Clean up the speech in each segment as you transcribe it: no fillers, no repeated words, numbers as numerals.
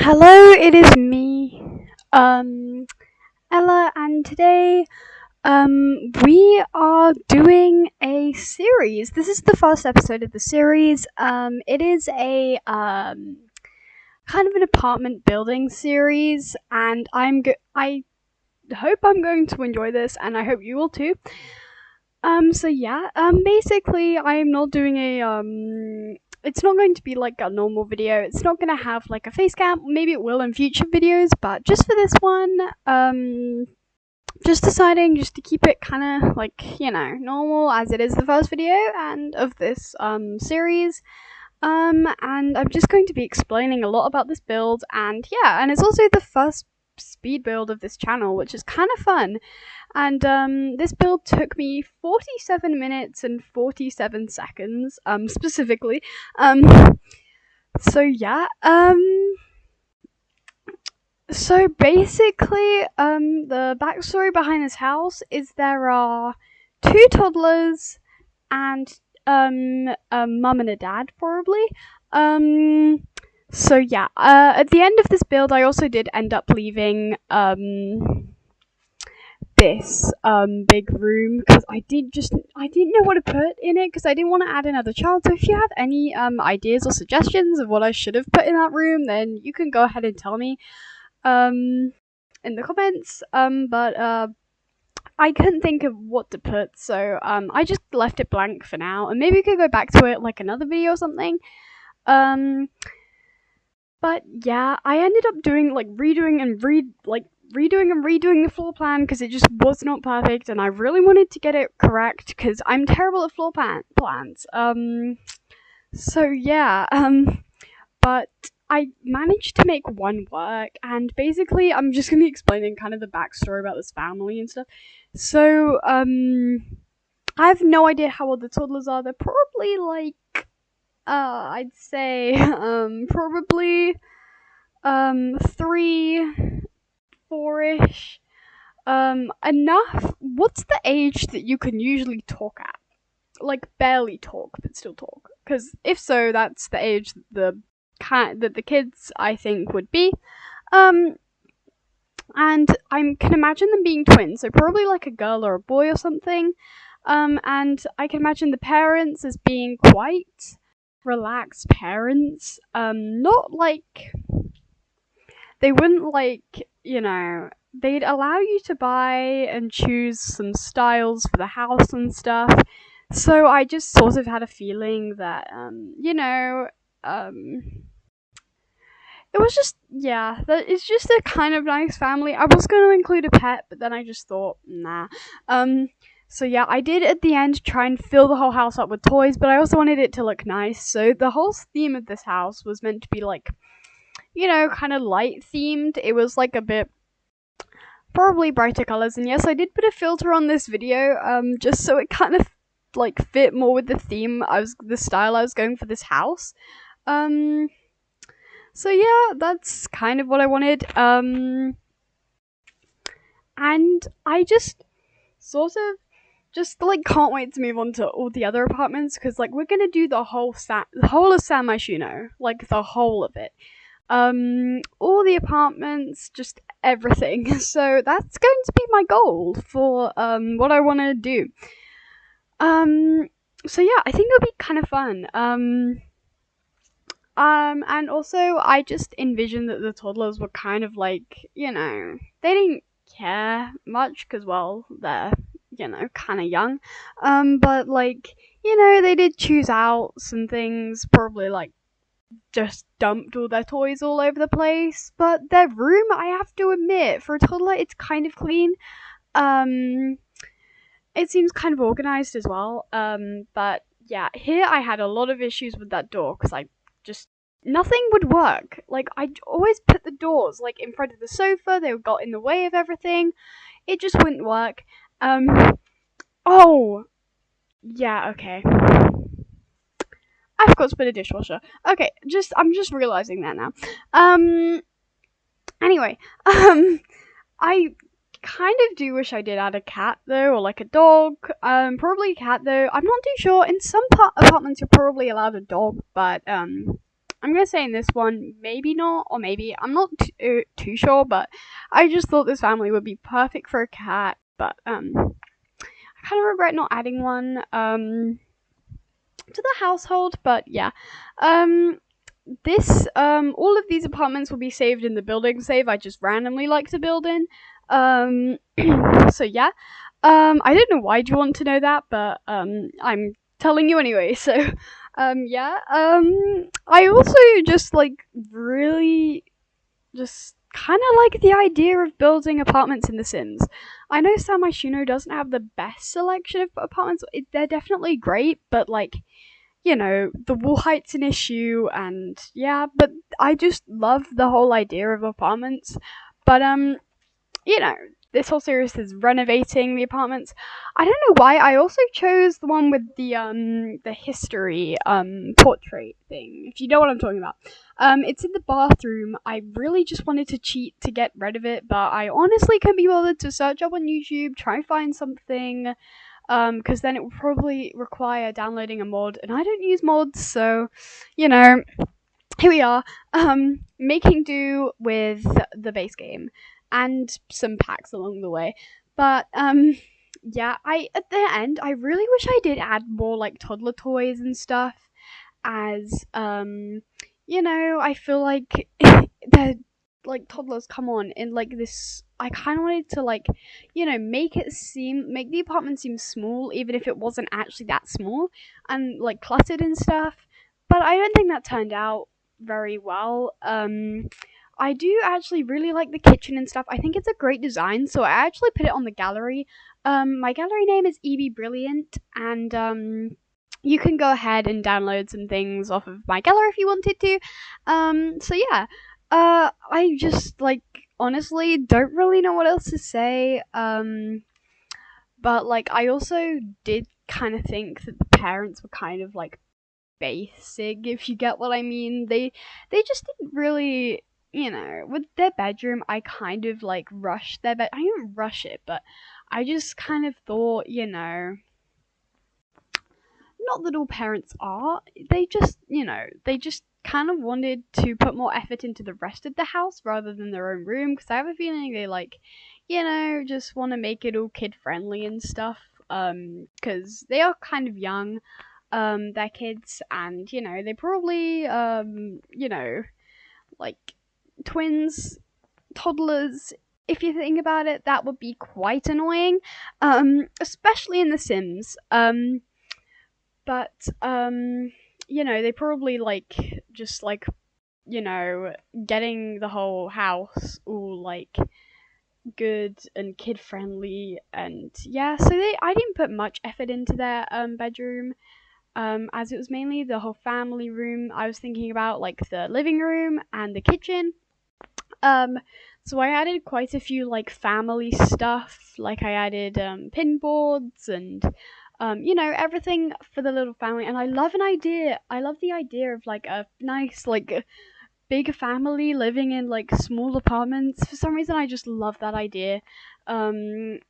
Hello, it is me, Ella, and today, we are doing a series. This is the first episode of the series. It is a, kind of an apartment building series, and I hope I'm going to enjoy this, and I hope you will too. Basically, I'm not doing it's not going to be like a normal video. It's not going to have like a face cam. Maybe it will in future videos, but just for this one, just deciding just to keep it kind of like, normal, as it is the first video and of this series. And I'm just going to be explaining a lot about this build, and it's also the first speed build of this channel, which is kind of fun. And this build took me 47 minutes and 47 seconds, specifically. So basically, the backstory behind this house is there are two toddlers and a mum and a dad, probably. At the end of this build, I also did end up leaving this big room because I didn't know what to put in it because I didn't want to add another child. So if you have any ideas or suggestions of what I should have put in that room, then you can go ahead and tell me in the comments. I couldn't think of what to put, so I just left it blank for now, and maybe we could go back to it like another video or something. But yeah, I ended up doing like redoing and redoing the floor plan because it just was not perfect, and I really wanted to get it correct because I'm terrible at floor plans. But I managed to make one work, and basically I'm just gonna be explaining kind of the backstory about this family and stuff. So I have no idea how old the toddlers are. They're probably like I'd say probably 3, 4-ish. Enough. What's the age that you can usually talk at? Like barely talk, but still talk. Because if so, that's the age that the kids, I think, would be. And I can imagine them being twins, so probably like a girl or a boy or something. And I can imagine the parents as being quite relaxed parents. Not like they wouldn't they'd allow you to buy and choose some styles for the house and stuff. So I just sort of had a feeling that, it was just, that it's just a kind of nice family. I was going to include a pet, but then I just thought, nah. I did at the end try and fill the whole house up with toys, but I also wanted it to look nice. So the whole theme of this house was meant to be like, kind of light themed. It was like a bit probably brighter colors, and yes, I did put a filter on this video just so it kind of like fit more with the theme the style I was going for this house. That's kind of what I wanted. And I just sort of just like can't wait to move on to all the other apartments because like we're gonna do the whole of San Myshuno, like the whole of it. All the apartments, just everything. So that's going to be my goal for what I want to do. I think it'll be kind of fun. And also I just envisioned that the toddlers were kind of like, they didn't care much because, well, they're, kind of young. But like, they did choose out some things, probably like just dumped all their toys all over the place. But their room, I have to admit, for a toddler, it's kind of clean. It seems kind of organized as well. But yeah, here I had a lot of issues with that door because nothing would work. Like, I'd always put the doors like in front of the sofa. They got in the way of everything. It just wouldn't work. Oh, yeah, okay. I forgot to put a dishwasher. Okay, I'm just realizing that now. Anyway, I kind of do wish I did add a cat though, or like a dog. Probably a cat though. I'm not too sure. In some apartments, you're probably allowed a dog, but I'm gonna say in this one, maybe not, or maybe, I'm not too sure, but I just thought this family would be perfect for a cat, but, I kind of regret not adding one, to the household, but yeah. All of these apartments will be saved in the building save I just randomly like to build in. So yeah. I don't know why do you want to know that, but, I'm telling you anyway, so, yeah. I also just, like, really just kind of like the idea of building apartments in The Sims. I know San Myshuno doesn't have the best selection of apartments. They're definitely great, but, like, you know, the wall height's an issue, and yeah, but I just love the whole idea of apartments. But, you know, this whole series is renovating the apartments. I don't know why, I also chose the one with the history, portrait thing, if you know what I'm talking about. It's in the bathroom. I really just wanted to cheat to get rid of it, but I honestly couldn't be bothered to search up on YouTube, try and find something, because then it would probably require downloading a mod, and I don't use mods, so, you know, here we are, making do with the base game, and some packs along the way, but, yeah, at the end, I really wish I did add more, like, toddler toys and stuff, as, you know, I feel like, they're, like, toddlers, come on, in, like, this, I kind of wanted to, like, you know, make the apartment seem small, even if it wasn't actually that small, and, like, cluttered and stuff, but I don't think that turned out very well. I do actually really like the kitchen and stuff. I think it's a great design, so I actually put it on the gallery. My gallery name is Ebbrilliant, and, you can go ahead and download some things off of my gallery if you wanted to. So yeah. I just, like, honestly don't really know what else to say. But, like, I also did kind of think that the parents were kind of, like, basic, if you get what I mean. They just didn't really, you know, with their bedroom, I kind of, like, rushed their bed. I didn't rush it, but I just kind of thought, you know, not that all parents are, they just, you know, they just kind of wanted to put more effort into the rest of the house rather than their own room, because I have a feeling they, like, you know, just want to make it all kid friendly and stuff, because they are kind of young, they're kids, and, you know, they probably, you know, like, twins, toddlers, if you think about it, that would be quite annoying, especially in The Sims, but, you know, they probably, like, just, like, you know, getting the whole house all, like, good and kid-friendly, and, yeah, so I didn't put much effort into their, bedroom, as it was mainly the whole family room. I was thinking about, like, the living room and the kitchen, so I added quite a few, like, family stuff, like, I added, pin boards and, you know, everything for the little family, and I love the idea of, like, a nice, like, big family living in, like, small apartments. For some reason, I just love that idea, and,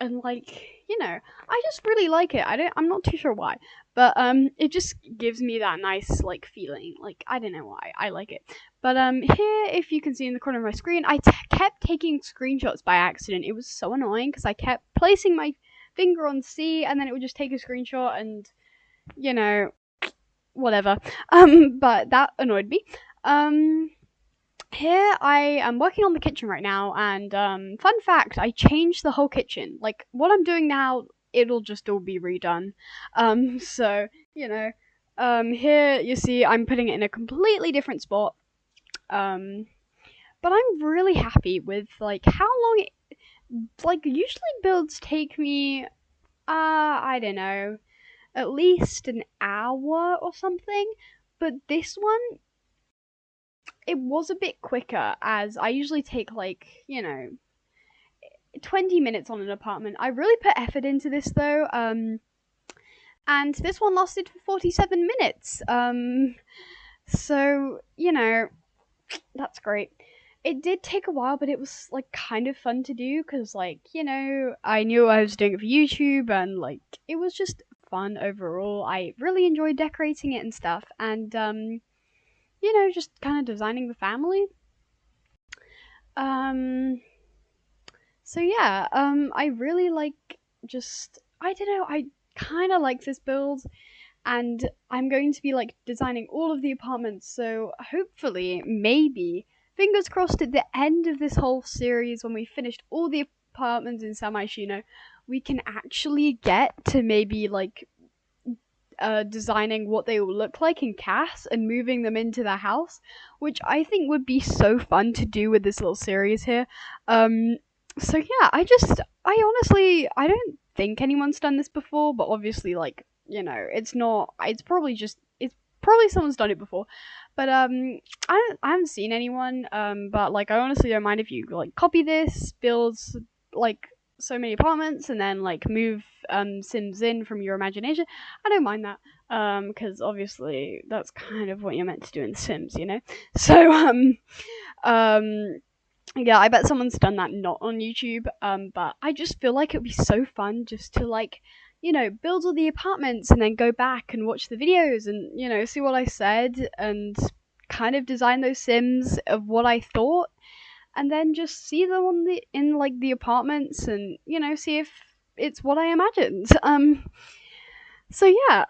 like, you know, I just really like it. I'm not too sure why, but, it just gives me that nice, like, feeling, like, I don't know why, I like it. But, here, if you can see in the corner of my screen, I kept taking screenshots by accident. It was so annoying, because I kept placing my finger on C, and then it would just take a screenshot, and, you know, whatever, but that annoyed me. Here I am working on the kitchen right now, and, fun fact, I changed the whole kitchen. Like, what I'm doing now, it'll just all be redone. So, you know, here you see I'm putting it in a completely different spot. But I'm really happy with, like, how long like, usually builds take me, I don't know, at least an hour or something, but this one, it was a bit quicker, as I usually take, like, you know, 20 minutes on an apartment. I really put effort into this, though, and this one lasted for 47 minutes, so, you know, that's great. It did take a while, but it was, like, kind of fun to do, because, like, you know, I knew I was doing it for YouTube, and, like, it was just fun overall. I really enjoyed decorating it and stuff, and, just kind of designing the family. So yeah, I really like I don't know, I kind of like this build, and I'm going to be like designing all of the apartments, so hopefully, maybe, fingers crossed, at the end of this whole series, when we finished all the apartments in San Myshuno, we can actually get to maybe like designing what they will look like in CAS and moving them into the house, which I think would be so fun to do with this little series here. So yeah, I don't think anyone's done this before, but obviously, like, it's probably someone's done it before, but I haven't seen anyone, but like, I honestly don't mind if you like copy this, build like so many apartments, and then like move Sims in from your imagination. I don't mind that, because obviously that's kind of what you're meant to do in Sims, So yeah, I bet someone's done that not on YouTube, but I just feel like it would be so fun just to like, build all the apartments and then go back and watch the videos and, see what I said and kind of design those Sims of what I thought, and then just see them in like the apartments and, see if it's what I imagined. So yeah,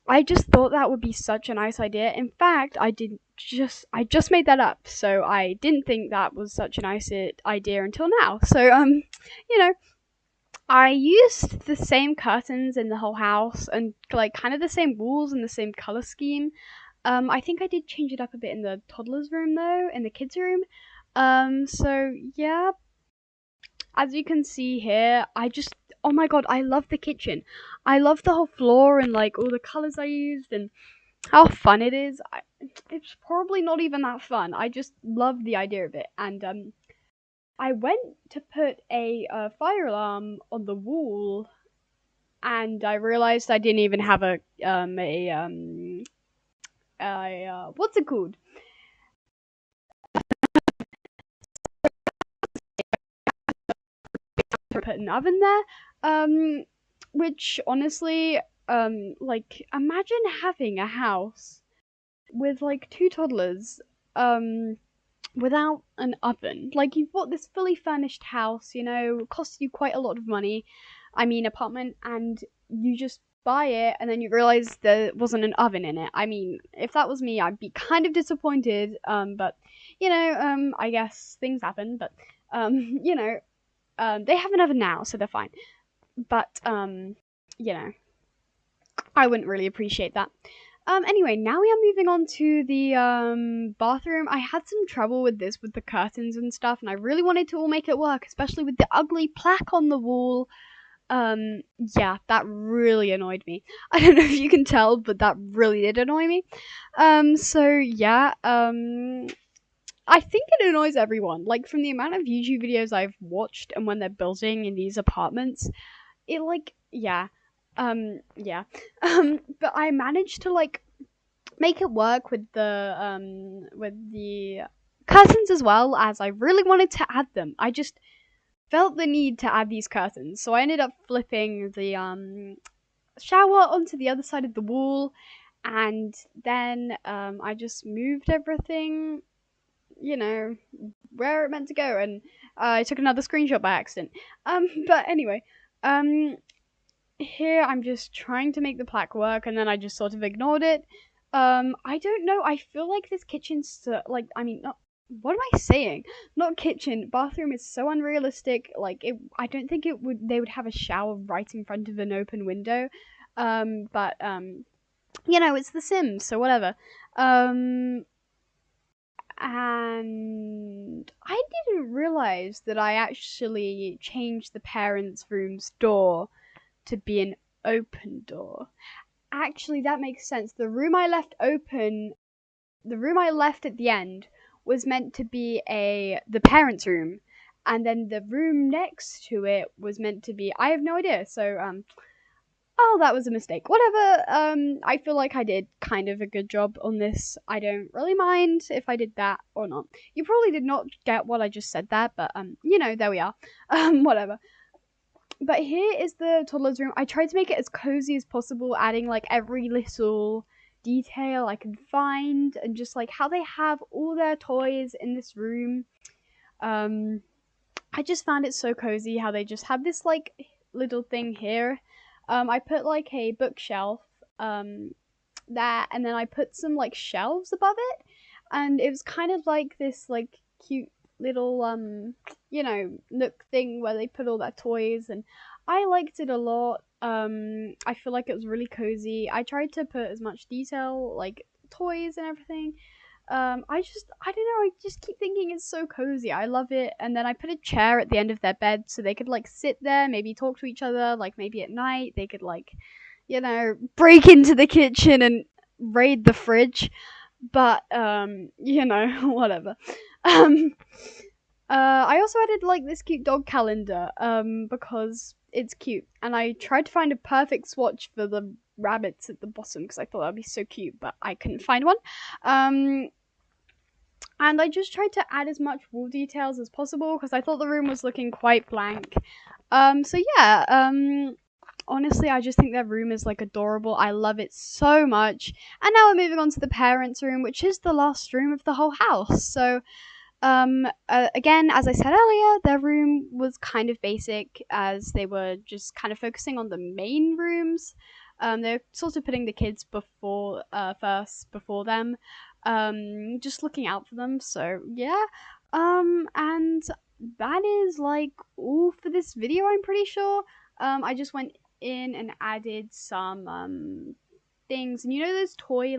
I just thought that would be such a nice idea. In fact, I just made that up, so I didn't think that was such a nice idea until now. So I used the same curtains in the whole house and like kind of the same walls and the same color scheme. I think I did change it up a bit in the toddler's room though, in the kids' room. So yeah, as you can see here, oh my god, I love the kitchen. I love the whole floor and like all the colors I used and how fun it is. It's probably not even that fun. I just love the idea of it. And I went to put a fire alarm on the wall, and I realized I didn't even have what's it called? Put an oven there, which honestly, like, imagine having a house with like 2 toddlers, without an oven. Like, you've got this fully furnished house, costs you quite a lot of money, apartment, and you just buy it and then you realize there wasn't an oven in it. If that was me, I'd be kind of disappointed, but I guess things happen, but they have an oven now, so they're fine. But I wouldn't really appreciate that. Anyway, now we are moving on to the bathroom. I had some trouble with this, with the curtains and stuff, and I really wanted to all make it work, especially with the ugly plaque on the wall. Yeah, that really annoyed me. I don't know if you can tell, but that really did annoy me. So yeah, I think it annoys everyone. Like, from the amount of YouTube videos I've watched and when they're building in these apartments, it like, yeah. Yeah. But I managed to like make it work with the curtains, as well, as I really wanted to add them. I just felt the need to add these curtains, so I ended up flipping the shower onto the other side of the wall, and then I just moved everything, where it meant to go, and I took another screenshot by accident. But anyway, here I'm just trying to make the plaque work, and then I just sort of ignored it. I don't know, I feel like this kitchen's not, what am I saying? Not kitchen, bathroom is so unrealistic. Like, I don't think they would have a shower right in front of an open window. But it's The Sims, so whatever. And I didn't realize that I actually changed the parents' room's door to be an open door. Actually, that makes sense. The room I left at the end was meant to be the parents' room, and then the room next to it was meant to be, I have no idea. So that was a mistake. Whatever. I feel like I did kind of a good job on this. I don't really mind if I did that or not. You probably did not get what I just said there, but there we are. Whatever. But here is the toddler's room. I tried to make it as cozy as possible, adding like every little detail I could find, and just like how they have all their toys in this room. I just found it so cozy how they just have this like little thing here. I put like a bookshelf there, and then I put some like shelves above it, and it was kind of like this like cute little nook thing where they put all their toys, and I liked it a lot. I feel like it was really cozy. I tried to put as much detail, like toys and everything. I don't know, I just keep thinking it's so cozy. I love it. And then I put a chair at the end of their bed so they could like sit there, maybe talk to each other, like maybe at night they could like, break into the kitchen and raid the fridge. But whatever. I also added like this cute dog calendar, because it's cute, and I tried to find a perfect swatch for the rabbits at the bottom because I thought that'd be so cute, but I couldn't find one. And I just tried to add as much wall details as possible because I thought the room was looking quite blank. So yeah, honestly, I just think their room is like adorable. I love it so much. And now we're moving on to the parents' room, which is the last room of the whole house. So again, as I said earlier, their room was kind of basic as they were just kind of focusing on the main rooms. They're sort of putting the kids before them, just looking out for them. So yeah, and that is like all for this video, I'm pretty sure. I just went in and added some things, and those toy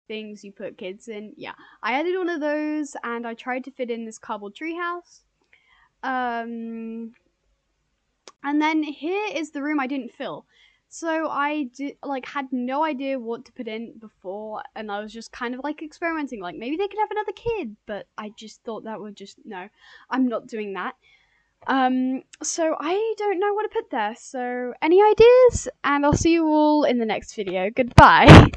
things you put kids in. Yeah, I added one of those, and I tried to fit in this cardboard treehouse. And then here is the room I didn't fill. So I had no idea what to put in before, and I was just kind of like experimenting, like maybe they could have another kid, but I just thought that would just, no, I'm not doing that. So I don't know what to put there. So any ideas? And I'll see you all in the next video. Goodbye.